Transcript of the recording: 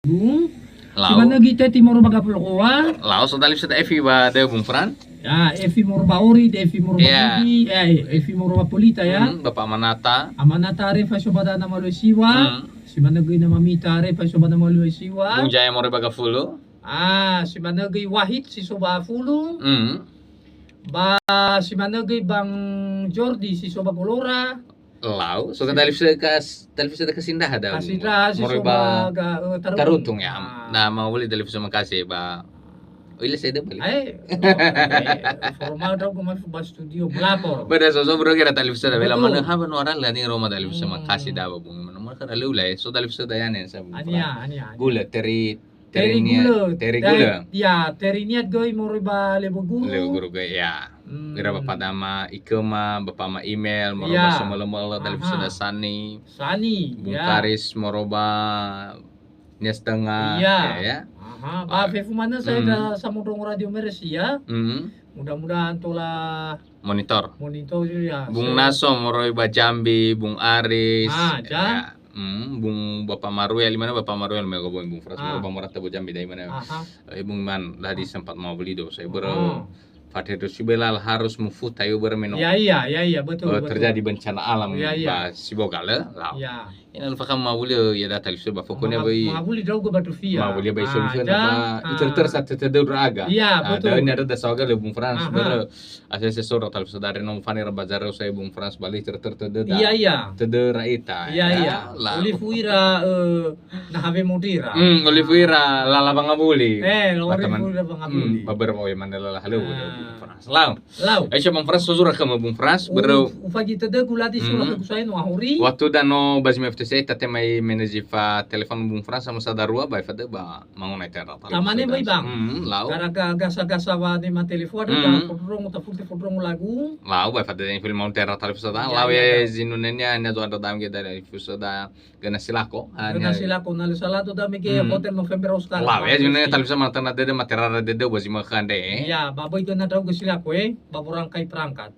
Bung, si Lau, mana kita timur baga pelokoa, lau so dalip sa Efi ba de Bung Fran? ya Evi Morba Ori, Evi Morba Iya. Budi, Evi Morba Polita ya. Bapak Manata. Amanata Refa Sobada nama Luisiwa, si mana gay nama Mita Refa Sobada nama Bung Luisiwa. Jaya More baga Fulo. Si mana gay Wahid si Soba Fulu, ba si mana gay Bang Jordi si Soba Kolora. Lau, so dalip sa kasindah ada. Kasida si More Soba ba tarutung ya. Na mau boleh dalip sa makasih ba. Oile saya balik. Formal daw kung ba studio Blapor. Pada so bro kira dalip sa bela Betul. mana haban orang lah ni Roma dalip sa makasih daw Bung. Mana kada lulay so dalip sa dayan sa Bung. Ania. Gula teri Gula. gula. Ya, teri niat goy mo riba lebo guru. Leo guru ga ya. Ira bapak nama ikema, bapak ma email, Ya. moroba semala-mala dalip sa dasani. Sani. Bung Ya. Karis moroba nias tengah Iya. ya. Ba fefu mana saya da sa mudong radio Meresia. Mudah-mudahan tola Monitor. monitor ya. Bung Naso moroba Jambi, Bung Aris. Ja. Bung Bapak Maruel di mana Bapak Maruel mau gabung Bung Fras moroba Morata Bo Jambi dari mana? Bung Man tadi sempat mau beli do saya Fatih Belal harus mufut tayo bermeno. Iya, betul. Terjadi bencana alam Iya. ba sibogala. Ya. Ina lupa kamu mau beli ya data lisu ba fokonya bai. Mabuli daw go batu fia. Mau beli bai solusi ba itu tersat tedur aga. Iya, betul. Ini ada dasaga le Bung Frans ber asesor tal sadare nom fani rabazaro saya Bung Frans balik terteda. Iya. Tedera ita. Iya. Olifuira na have modira. Olifuira lala bangabuli. Olifuira bangabuli. Beberapa yang mana lala halo Bung Frans. Lau. Aisyah Bung Frans susura kamu Bung Frans ber ufagi tede kulati sura ku saya no ahuri. Waktu dano bazim FTC tate mai menejifa telepon Bung Frans sama sadarua bai fade ba mangunai tera. Tamane bai bang. Lau. Karena gasa-gasa wa di ma telepon da fodrong ta fodrong lagu. Lau bai fade yang film tera talif sada. Lau ya zinunenya nya do ada dam ke dari fusada gana silako. Gana silako na salato da mi ke hotel November Oscar. Lau ya zinunenya talif sama tana dede matera dede bazim khande. Iya, baboy gana daw silako baborang kay perangkat.